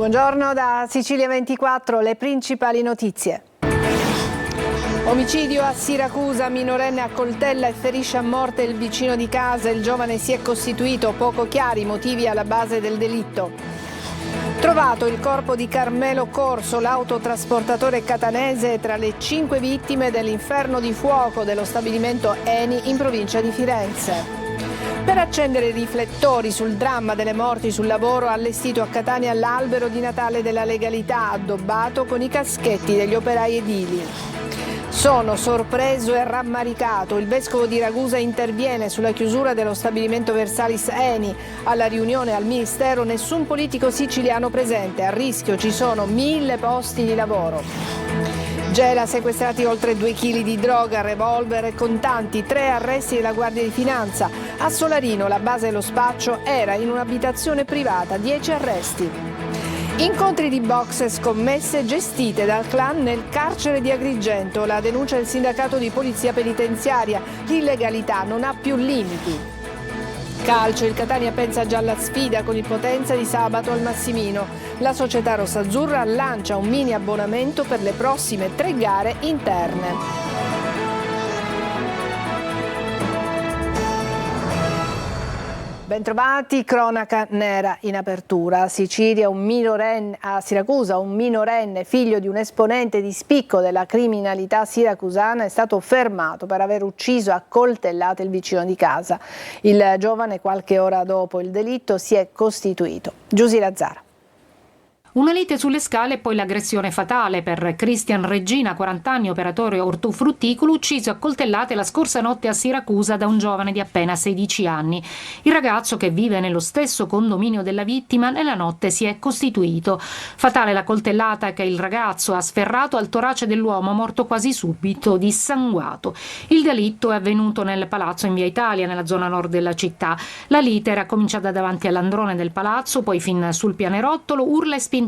Buongiorno da Sicilia 24, le principali notizie. Omicidio a Siracusa, minorenne accoltella e ferisce a morte il vicino di casa. Il giovane si è costituito, poco chiari i motivi alla base del delitto. Trovato il corpo di Carmelo Corso, l'autotrasportatore catanese, tra le 5 vittime dell'inferno di fuoco dello stabilimento Eni in provincia di Firenze. Per accendere i riflettori sul dramma delle morti sul lavoro, ha allestito a Catania l'albero di Natale della legalità, addobbato con i caschetti degli operai edili. Sono sorpreso e rammaricato. Il vescovo di Ragusa interviene sulla chiusura dello stabilimento Versalis Eni. Alla riunione al Ministero nessun politico siciliano presente. A rischio ci sono 1000 posti di lavoro. Gela, sequestrati oltre 2 kg di droga, revolver e contanti, 3 arresti della Guardia di Finanza. A Solarino, la base dello spaccio era in un'abitazione privata, 10 arresti. Incontri di box e scommesse gestite dal clan nel carcere di Agrigento. La denuncia del sindacato di polizia penitenziaria. L'illegalità non ha più limiti. Calcio, il Catania pensa già alla sfida con il Potenza di sabato al Massimino. La società rossazzurra lancia un mini abbonamento per le prossime 3 gare interne. Bentrovati, cronaca nera in apertura. A Siracusa un minorenne, figlio di un esponente di spicco della criminalità siracusana, è stato fermato per aver ucciso a coltellate il vicino di casa. Il giovane, qualche ora dopo il delitto, si è costituito. Giusy Lazzara. Una lite sulle scale e poi l'aggressione fatale per Cristian Regina, 40 anni, operatore ortofrutticolo, ucciso a coltellate la scorsa notte a Siracusa da un giovane di appena 16 anni. Il ragazzo, che vive nello stesso condominio della vittima, nella notte si è costituito. Fatale la coltellata che il ragazzo ha sferrato al torace dell'uomo, morto quasi subito, dissanguato. Il delitto è avvenuto nel palazzo in via Italia, nella zona nord della città. La lite era cominciata davanti all'androne del palazzo, poi fin sul pianerottolo, urla e spintoni.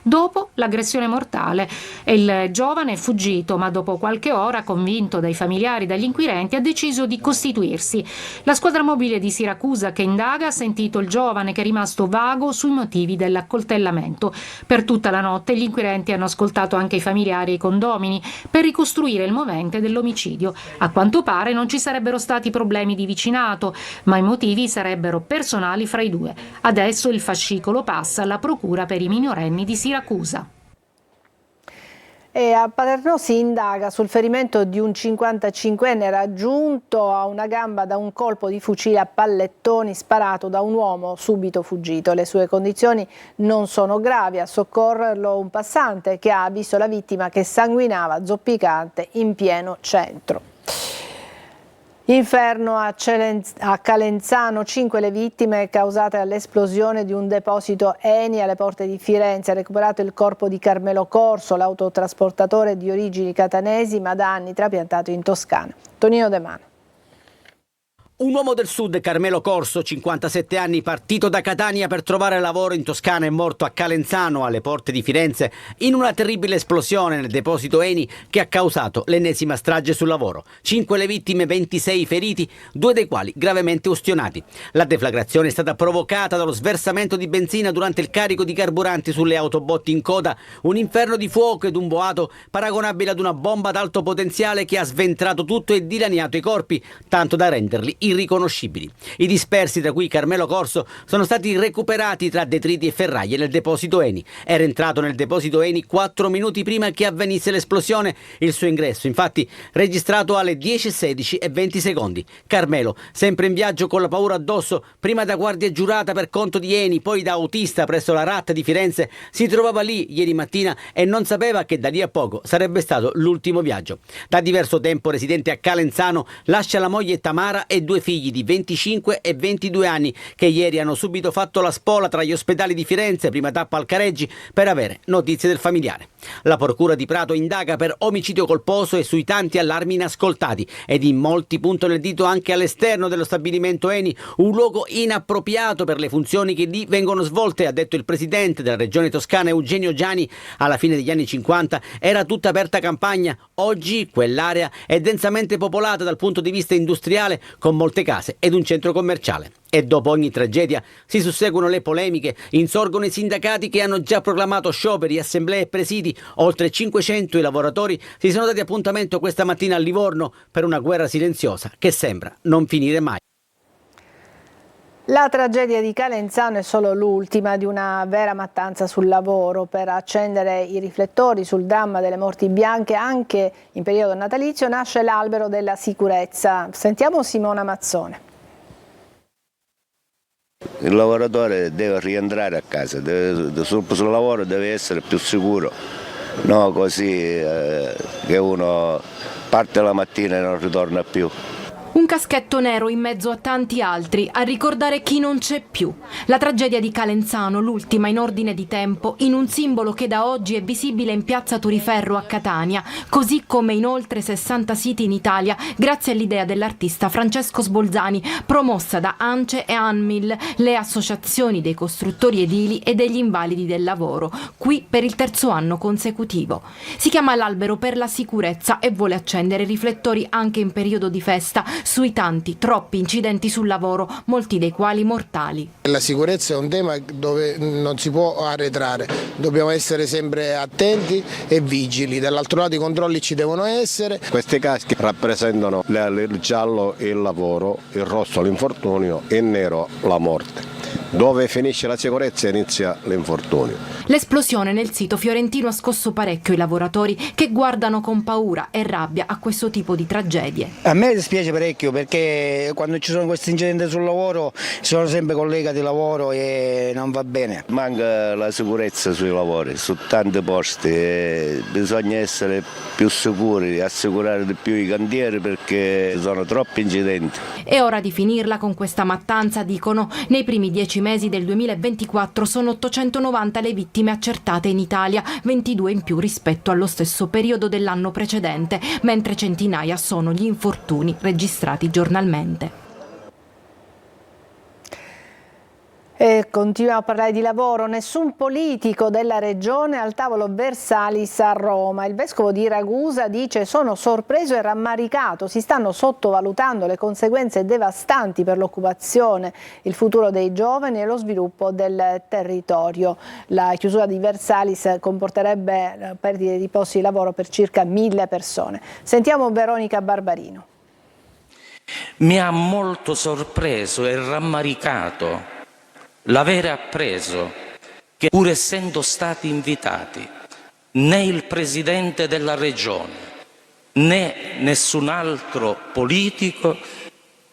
Dopo l'aggressione mortale, il giovane è fuggito, ma dopo qualche ora, convinto dai familiari e dagli inquirenti, ha deciso di costituirsi. La squadra mobile di Siracusa, che indaga, ha sentito il giovane, che è rimasto vago sui motivi dell'accoltellamento. Per tutta la notte gli inquirenti hanno ascoltato anche i familiari e i condomini per ricostruire il movente dell'omicidio. A quanto pare non ci sarebbero stati problemi di vicinato, ma i motivi sarebbero personali fra i due. Adesso il fascicolo passa alla procura per i minorenni di Siracusa. E a Paternò si indaga sul ferimento di un 55enne raggiunto a una gamba da un colpo di fucile a pallettoni sparato da un uomo subito fuggito. Le sue condizioni non sono gravi, a soccorrerlo un passante che ha visto la vittima che sanguinava zoppicante in pieno centro. Inferno a Calenzano, 5 le vittime causate dall'esplosione di un deposito Eni alle porte di Firenze. Ha recuperato il corpo di Carmelo Corso, l'autotrasportatore di origini catanesi ma da anni trapiantato in Toscana. Tonino De Mano. Un uomo del sud, Carmelo Corso, 57 anni, partito da Catania per trovare lavoro in Toscana, è morto a Calenzano, alle porte di Firenze, in una terribile esplosione nel deposito Eni che ha causato l'ennesima strage sul lavoro. 5 le vittime, 26 feriti, 2 dei quali gravemente ustionati. La deflagrazione è stata provocata dallo sversamento di benzina durante il carico di carburanti sulle autobotti in coda, un inferno di fuoco ed un boato paragonabile ad una bomba ad alto potenziale che ha sventrato tutto e dilaniato i corpi, tanto da renderli irriconoscibili. I dispersi, tra cui Carmelo Corso, sono stati recuperati tra detriti e ferraglie nel deposito Eni. Era entrato nel deposito Eni 4 minuti prima che avvenisse l'esplosione. Il suo ingresso, infatti, registrato alle 10:16 e 20 secondi. Carmelo, sempre in viaggio con la paura addosso, prima da guardia giurata per conto di Eni, poi da autista presso la RAT di Firenze, si trovava lì ieri mattina e non sapeva che da lì a poco sarebbe stato l'ultimo viaggio. Da diverso tempo residente a Calenzano, lascia la moglie Tamara e 2 figli di 25 e 22 anni che ieri hanno subito fatto la spola tra gli ospedali di Firenze, prima tappa al Careggi, per avere notizie del familiare. La procura di Prato indaga per omicidio colposo e sui tanti allarmi inascoltati ed in molti puntano il dito anche all'esterno dello stabilimento Eni, un luogo inappropriato per le funzioni che lì vengono svolte, ha detto il presidente della regione toscana Eugenio Giani. Alla fine degli anni 50 era tutta aperta campagna, oggi quell'area è densamente popolata dal punto di vista industriale, con molte case ed un centro commerciale. E dopo ogni tragedia si susseguono le polemiche, insorgono i sindacati che hanno già proclamato scioperi, assemblee e presidi. Oltre 500 i lavoratori si sono dati appuntamento questa mattina a Livorno per una guerra silenziosa che sembra non finire mai. La tragedia di Calenzano è solo l'ultima di una vera mattanza sul lavoro. Per accendere i riflettori sul dramma delle morti bianche anche in periodo natalizio nasce l'albero della sicurezza. Sentiamo Simona Mazzone. Il lavoratore deve rientrare a casa, sul lavoro deve essere più sicuro, no così che uno parte la mattina e non ritorna più. Un caschetto nero in mezzo a tanti altri a ricordare chi non c'è più. La tragedia di Calenzano, l'ultima in ordine di tempo, in un simbolo che da oggi è visibile in piazza Turiferro a Catania, così come in oltre 60 siti in Italia, grazie all'idea dell'artista Francesco Sbolzani, promossa da ANCE e ANMIL, le associazioni dei costruttori edili e degli invalidi del lavoro, qui per il terzo anno consecutivo. Si chiama l'albero per la sicurezza e vuole accendere riflettori anche in periodo di festa sui tanti, troppi incidenti sul lavoro, molti dei quali mortali. La sicurezza è un tema dove non si può arretrare, dobbiamo essere sempre attenti e vigili, dall'altro lato i controlli ci devono essere. Queste casche rappresentano il giallo il lavoro, il rosso l'infortunio e il nero la morte. Dove finisce la sicurezza inizia l'infortunio. L'esplosione nel sito fiorentino ha scosso parecchio i lavoratori che guardano con paura e rabbia a questo tipo di tragedie. A me dispiace parecchio perché quando ci sono questi incidenti sul lavoro sono sempre collega di lavoro e non va bene. Manca la sicurezza sui lavori, su tanti posti, bisogna essere più sicuri, assicurare di più i cantieri perché ci sono troppi incidenti. È ora di finirla con questa mattanza, dicono. Nei primi 10 mesi del 2024 sono 890 le vittime accertate in Italia, 22 in più rispetto allo stesso periodo dell'anno precedente, mentre centinaia sono gli infortuni registrati giornalmente. E continuiamo a parlare di lavoro. Nessun politico della regione al tavolo Versalis a Roma. Il vescovo di Ragusa dice: sono sorpreso e rammaricato, si stanno sottovalutando le conseguenze devastanti per l'occupazione, il futuro dei giovani e lo sviluppo del territorio. La chiusura di Versalis comporterebbe perdite di posti di lavoro per circa 1000 persone. Sentiamo Veronica Barbarino. Mi ha molto sorpreso e rammaricato l'avere appreso che, pur essendo stati invitati, né il Presidente della Regione né nessun altro politico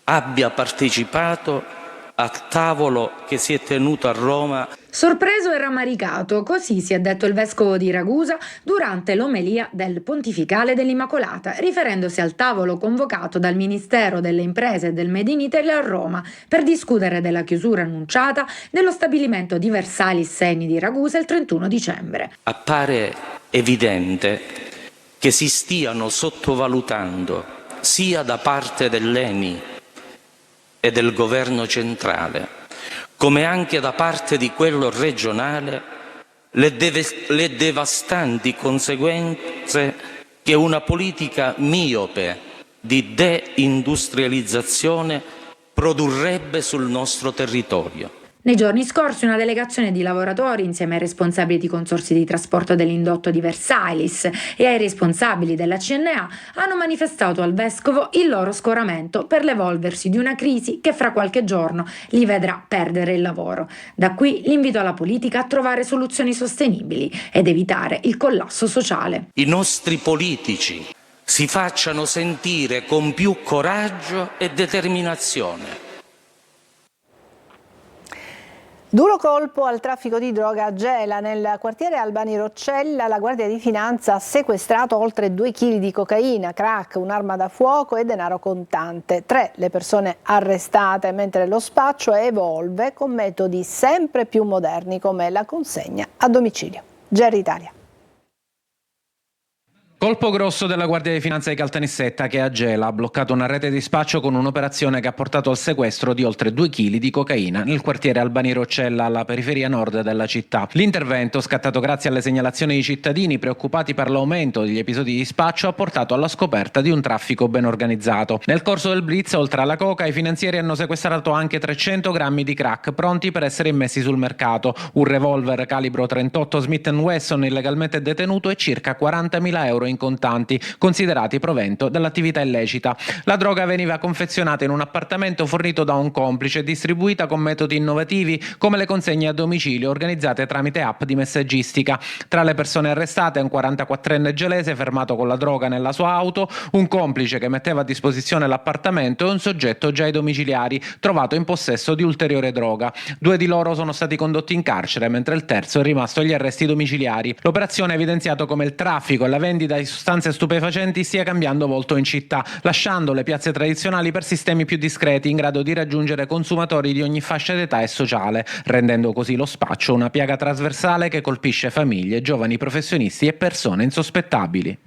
abbia partecipato al tavolo che si è tenuto a Roma. Sorpreso e rammaricato, così si è detto il vescovo di Ragusa durante l'omelia del Pontificale dell'Immacolata, riferendosi al tavolo convocato dal Ministero delle Imprese e del Made in Italy a Roma per discutere della chiusura annunciata dello stabilimento di Versalis Seni di Ragusa il 31 dicembre. Appare evidente che si stiano sottovalutando sia da parte dell'ENI e del governo centrale, come anche da parte di quello regionale, le devastanti conseguenze che una politica miope di deindustrializzazione produrrebbe sul nostro territorio. Nei giorni scorsi una delegazione di lavoratori insieme ai responsabili di consorzi di trasporto dell'indotto di Versalis e ai responsabili della CNA hanno manifestato al vescovo il loro scoramento per l'evolversi di una crisi che fra qualche giorno li vedrà perdere il lavoro. Da qui l'invito alla politica a trovare soluzioni sostenibili ed evitare il collasso sociale. I nostri politici si facciano sentire con più coraggio e determinazione. Duro colpo al traffico di droga a Gela. Nel quartiere Albani Roccella la Guardia di Finanza ha sequestrato oltre 2 kg di cocaina, crack, un'arma da fuoco e denaro contante. 3 le persone arrestate, mentre lo spaccio evolve con metodi sempre più moderni come la consegna a domicilio. GR Italia. Colpo grosso della Guardia di Finanza di Caltanissetta che a Gela ha bloccato una rete di spaccio con un'operazione che ha portato al sequestro di oltre 2 kg di cocaina nel quartiere Albani Roccella alla periferia nord della città. L'intervento, scattato grazie alle segnalazioni di cittadini preoccupati per l'aumento degli episodi di spaccio, ha portato alla scoperta di un traffico ben organizzato. Nel corso del blitz, oltre alla coca, i finanzieri hanno sequestrato anche 300 grammi di crack pronti per essere immessi sul mercato, un revolver calibro 38 Smith & Wesson illegalmente detenuto e circa 40.000 euro in contanti, considerati provento dall'attività illecita. La droga veniva confezionata in un appartamento fornito da un complice e distribuita con metodi innovativi come le consegne a domicilio organizzate tramite app di messaggistica. Tra le persone arrestate un 44enne gelese fermato con la droga nella sua auto, un complice che metteva a disposizione l'appartamento e un soggetto già ai domiciliari trovato in possesso di ulteriore droga. 2 di loro sono stati condotti in carcere, mentre il terzo è rimasto agli arresti domiciliari. L'operazione ha evidenziato come il traffico e la vendita di sostanze stupefacenti stia cambiando volto in città, lasciando le piazze tradizionali per sistemi più discreti in grado di raggiungere consumatori di ogni fascia d'età e sociale, rendendo così lo spaccio una piaga trasversale che colpisce famiglie, giovani professionisti e persone insospettabili.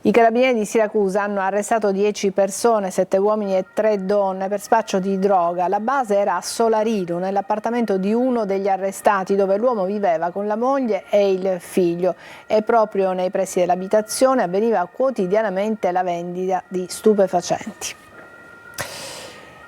I carabinieri di Siracusa hanno arrestato 10 persone, 7 uomini e 3 donne per spaccio di droga. La base era a Solarino, nell'appartamento di uno degli arrestati, dove l'uomo viveva con la moglie e il figlio. E proprio nei pressi dell'abitazione avveniva quotidianamente la vendita di stupefacenti.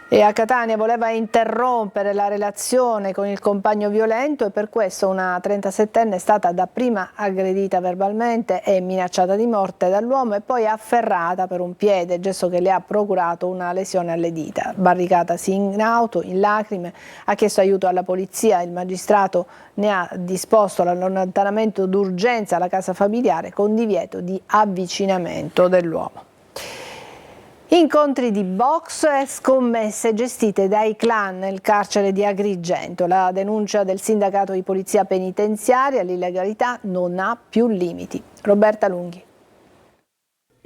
E a Catania voleva interrompere la relazione con il compagno violento e per questo una 37enne è stata dapprima aggredita verbalmente e minacciata di morte dall'uomo e poi afferrata per un piede, gesto che le ha procurato una lesione alle dita. Barricatasi in auto, in lacrime, ha chiesto aiuto alla polizia. Il magistrato ne ha disposto l'allontanamento d'urgenza alla casa familiare con divieto di avvicinamento dell'uomo. Incontri di box e scommesse gestite dai clan nel carcere di Agrigento. La denuncia del sindacato di polizia penitenziaria, l'illegalità non ha più limiti. Roberta Lunghi.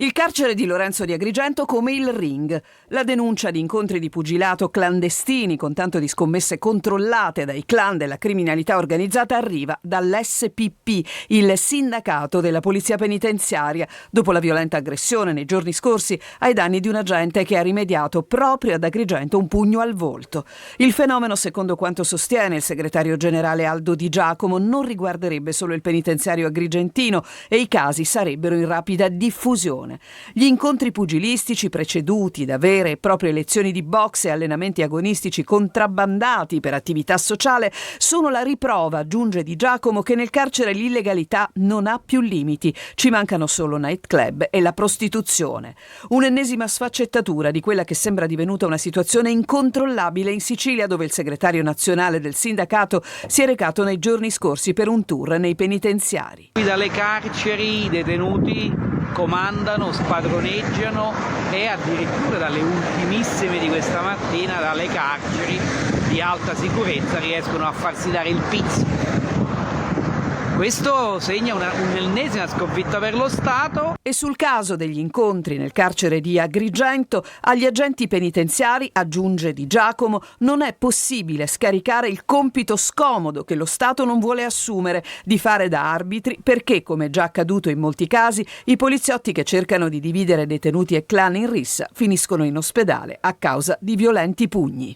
Il carcere di Lorenzo di Agrigento come il ring. La denuncia di incontri di pugilato clandestini con tanto di scommesse controllate dai clan della criminalità organizzata arriva dall'SPP, il sindacato della polizia penitenziaria, dopo la violenta aggressione nei giorni scorsi ai danni di un agente che ha rimediato proprio ad Agrigento un pugno al volto. Il fenomeno, secondo quanto sostiene il segretario generale Aldo Di Giacomo, non riguarderebbe solo il penitenziario agrigentino e i casi sarebbero in rapida diffusione. Gli incontri pugilistici preceduti da vere e proprie lezioni di boxe e allenamenti agonistici contrabbandati per attività sociale sono la riprova, aggiunge Di Giacomo, che nel carcere l'illegalità non ha più limiti. Ci mancano solo nightclub e la prostituzione. Un'ennesima sfaccettatura di quella che sembra divenuta una situazione incontrollabile in Sicilia, dove il segretario nazionale del sindacato si è recato nei giorni scorsi per un tour nei penitenziari. Qui dalle carceri i detenuti comandano, spadroneggiano e addirittura dalle ultimissime di questa mattina dalle carceri di alta sicurezza riescono a farsi dare il pizzo. Questo segna un'ennesima sconfitta per lo Stato. E sul caso degli incontri nel carcere di Agrigento, agli agenti penitenziari, aggiunge Di Giacomo, non è possibile scaricare il compito scomodo che lo Stato non vuole assumere di fare da arbitri perché, come è già accaduto in molti casi, i poliziotti che cercano di dividere detenuti e clan in rissa finiscono in ospedale a causa di violenti pugni.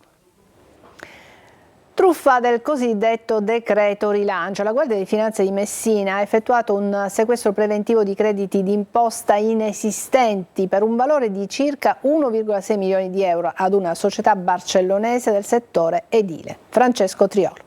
Truffa del cosiddetto decreto rilancio. La Guardia di Finanza di Messina ha effettuato un sequestro preventivo di crediti d'imposta inesistenti per un valore di circa 1,6 milioni di euro ad una società barcellonese del settore edile. Francesco Triolo.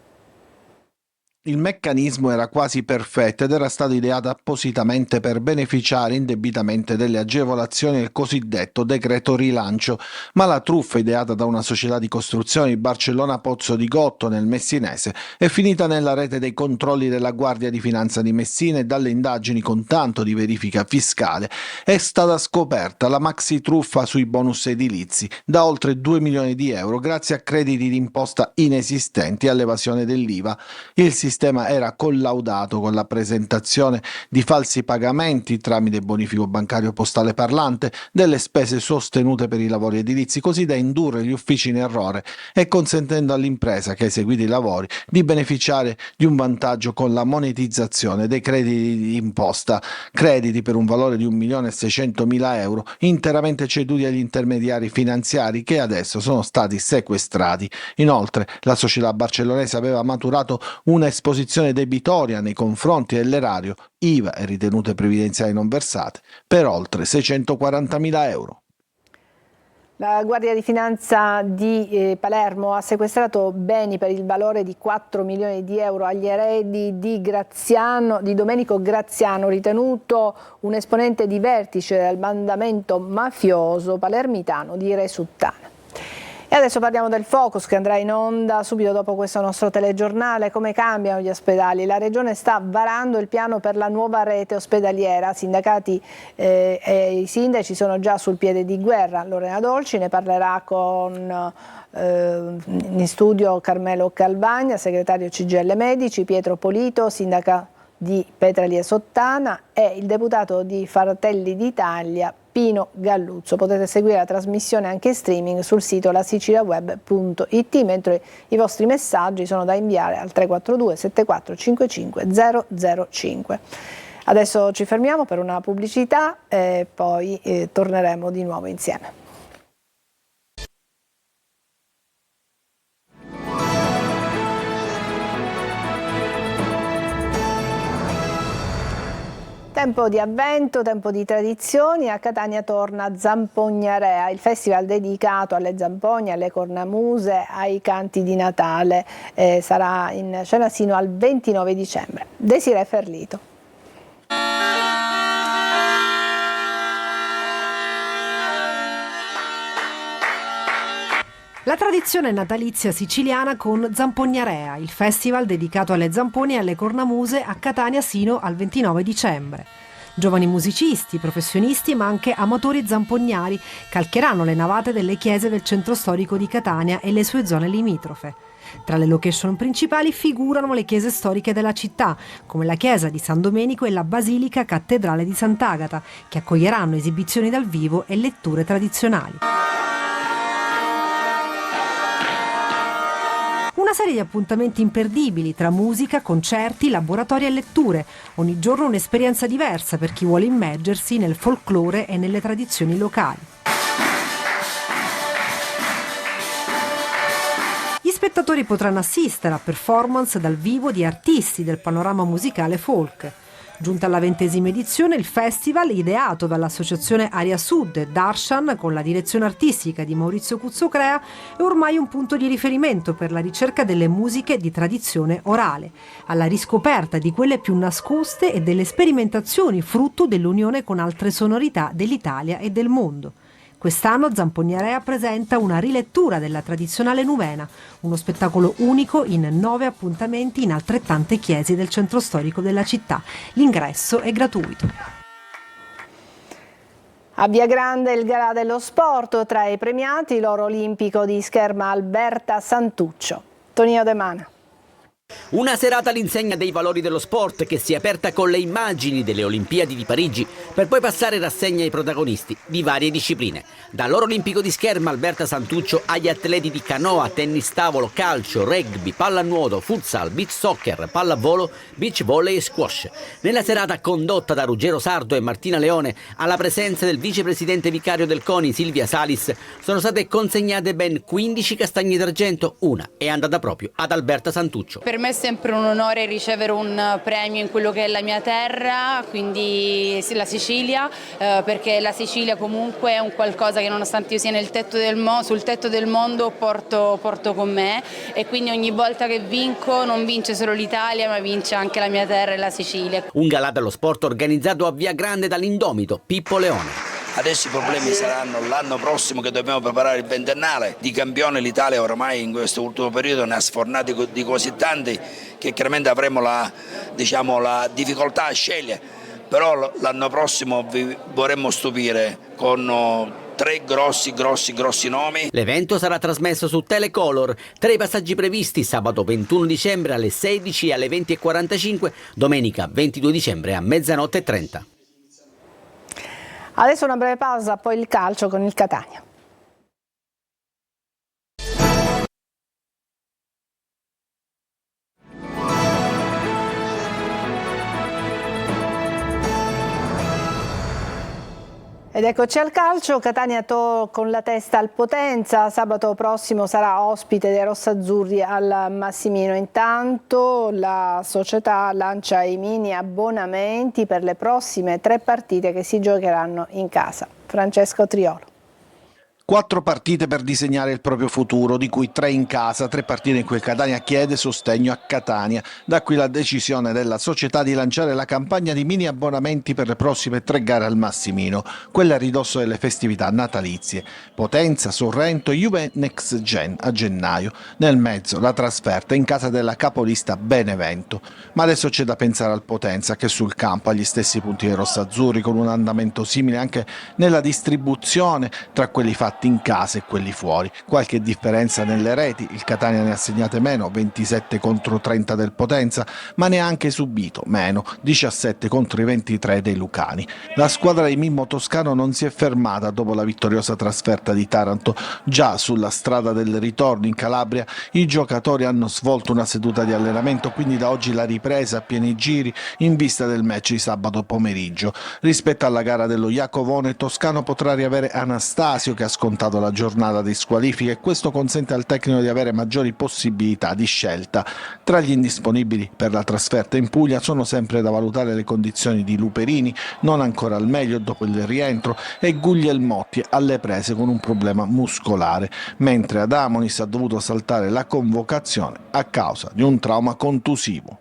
Il meccanismo era quasi perfetto ed era stato ideato appositamente per beneficiare indebitamente delle agevolazioni del cosiddetto decreto rilancio, ma la truffa ideata da una società di costruzione di Barcellona Pozzo di Gotto nel Messinese è finita nella rete dei controlli della Guardia di Finanza di Messina e dalle indagini con tanto di verifica fiscale è stata scoperta la maxi truffa sui bonus edilizi da oltre 2 milioni di euro grazie a crediti d'imposta inesistenti e all'evasione dell'IVA. Il sistema sistema era collaudato con la presentazione di falsi pagamenti tramite bonifico bancario postale parlante delle spese sostenute per i lavori edilizi, così da indurre gli uffici in errore e consentendo all'impresa che ha eseguito i lavori di beneficiare di un vantaggio con la monetizzazione dei crediti di imposta, crediti per un valore di 1.600.000 euro interamente ceduti agli intermediari finanziari che adesso sono stati sequestrati. Inoltre la società barcellonese aveva maturato un'esposizione debitoria nei confronti dell'erario, IVA e ritenute previdenziali non versate, per oltre 640.000 euro. La Guardia di Finanza di Palermo ha sequestrato beni per il valore di 4 milioni di euro agli eredi di Domenico Graziano, ritenuto un esponente di vertice del mandamento mafioso palermitano di Resuttana. E adesso parliamo del Focus che andrà in onda subito dopo questo nostro telegiornale. Come cambiano gli ospedali? La Regione sta varando il piano per la nuova rete ospedaliera. Sindacati e i sindaci sono già sul piede di guerra. Lorena Dolci ne parlerà con in studio Carmelo Calvagna, segretario CGIL Medici, Pietro Polito, sindaca di Petralia Sottana, e il deputato di Fratelli d'Italia Pino Galluzzo. Potete seguire la trasmissione anche in streaming sul sito lasiciliaweb.it, mentre i vostri messaggi sono da inviare al 342 7455 005. Adesso ci fermiamo per una pubblicità e poi torneremo di nuovo insieme. Tempo di avvento, tempo di tradizioni. A Catania torna Zampognarea, il festival dedicato alle zampogne, alle cornamuse, ai canti di Natale. Sarà in scena sino al 29 dicembre. Desiree Ferlito. La tradizione natalizia siciliana con Zampognarea, il festival dedicato alle zampone e alle cornamuse a Catania sino al 29 dicembre. Giovani musicisti, professionisti ma anche amatori zampognari calcheranno le navate delle chiese del centro storico di Catania e le sue zone limitrofe. Tra le location principali figurano le chiese storiche della città, come la chiesa di San Domenico e la basilica cattedrale di Sant'Agata, che accoglieranno esibizioni dal vivo e letture tradizionali. Una serie di appuntamenti imperdibili tra musica, concerti, laboratori e letture. Ogni giorno un'esperienza diversa per chi vuole immergersi nel folklore e nelle tradizioni locali. Gli spettatori potranno assistere a performance dal vivo di artisti del panorama musicale folk. Giunta alla 20ª edizione, il festival, ideato dall'associazione Aria Sud e Darshan con la direzione artistica di Maurizio Cuzzocrea, è ormai un punto di riferimento per la ricerca delle musiche di tradizione orale, alla riscoperta di quelle più nascoste e delle sperimentazioni frutto dell'unione con altre sonorità dell'Italia e del mondo. Quest'anno Zampognarea presenta una rilettura della tradizionale novena, uno spettacolo unico in 9 appuntamenti in altrettante chiese del centro storico della città. L'ingresso è gratuito. A Via Grande il Galà dello Sport, tra i premiati l'oro olimpico di scherma Alberta Santuccio. Tonino De Mana. Una serata all'insegna dei valori dello sport che si è aperta con le immagini delle Olimpiadi di Parigi per poi passare in rassegna ai protagonisti di varie discipline. Dall'oro olimpico di scherma Alberta Santuccio agli atleti di canoa, tennis tavolo, calcio, rugby, pallanuoto, futsal, beach soccer, pallavolo, beach volley e squash. Nella serata condotta da Ruggero Sardo e Martina Leone, alla presenza del vicepresidente vicario del CONI Silvia Salis, sono state consegnate ben 15 castagne d'argento, una è andata proprio ad Alberta Santuccio. Per me è sempre un onore ricevere un premio in quello che è la mia terra, quindi la Sicilia, perché la Sicilia comunque è un qualcosa che nonostante io sia sul tetto del mondo porto con me, e quindi ogni volta che vinco non vince solo l'Italia ma vince anche la mia terra e la Sicilia. Un galà dello sport organizzato a Via Grande dall'indomito Pippo Leone. Adesso i problemi saranno l'anno prossimo che dobbiamo preparare il ventennale. Di campione l'Italia ormai in questo ultimo periodo ne ha sfornati di così tanti che chiaramente avremo la difficoltà a scegliere, però l'anno prossimo vi vorremmo stupire con 3 grossi nomi. L'evento sarà trasmesso su Telecolor. Tra i passaggi previsti sabato 21 dicembre alle 16 e alle 20:45, domenica 22 dicembre a 00:30. Adesso una breve pausa, poi il calcio con il Catania. Ed eccoci al calcio, Catania con la testa al Potenza, sabato prossimo sarà ospite dei rossazzurri al Massimino. Intanto la società lancia i mini abbonamenti per le prossime 3 partite che si giocheranno in casa. Francesco Triolo. 4 partite per disegnare il proprio futuro, di cui 3 in casa, 3 partite in cui Catania chiede sostegno a Catania. Da qui la decisione della società di lanciare la campagna di mini abbonamenti per le prossime 3 gare al Massimino, quelle a ridosso delle festività natalizie. Potenza, Sorrento, Juve Next Gen a gennaio. Nel mezzo la trasferta in casa della capolista Benevento. Ma adesso c'è da pensare al Potenza, che sul campo ha gli stessi punti dei rossazzurri, con un andamento simile anche nella distribuzione tra quelli fatti in casa e quelli fuori. Qualche differenza nelle reti, il Catania ne ha segnate meno, 27 contro 30 del Potenza, ma ne ha anche subito meno, 17 contro i 23 dei lucani. La squadra di Mimmo Toscano non si è fermata dopo la vittoriosa trasferta di Taranto. Già sulla strada del ritorno in Calabria i giocatori hanno svolto una seduta di allenamento, quindi da oggi la ripresa a pieni giri in vista del match di sabato pomeriggio. Rispetto alla gara dello Iacovone, Toscano potrà riavere Anastasio, che ha scontato la giornata di squalifica, e questo consente al tecnico di avere maggiori possibilità di scelta. Tra gli indisponibili per la trasferta in Puglia sono sempre da valutare le condizioni di Luperini, non ancora al meglio dopo il rientro, e Guglielmotti alle prese con un problema muscolare, mentre Adamonis ha dovuto saltare la convocazione a causa di un trauma contusivo.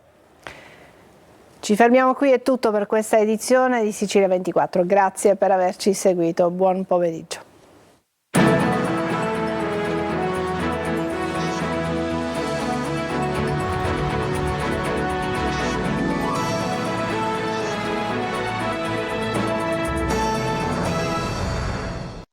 Ci fermiamo qui, è tutto per questa edizione di Sicilia 24. Grazie per averci seguito, buon pomeriggio.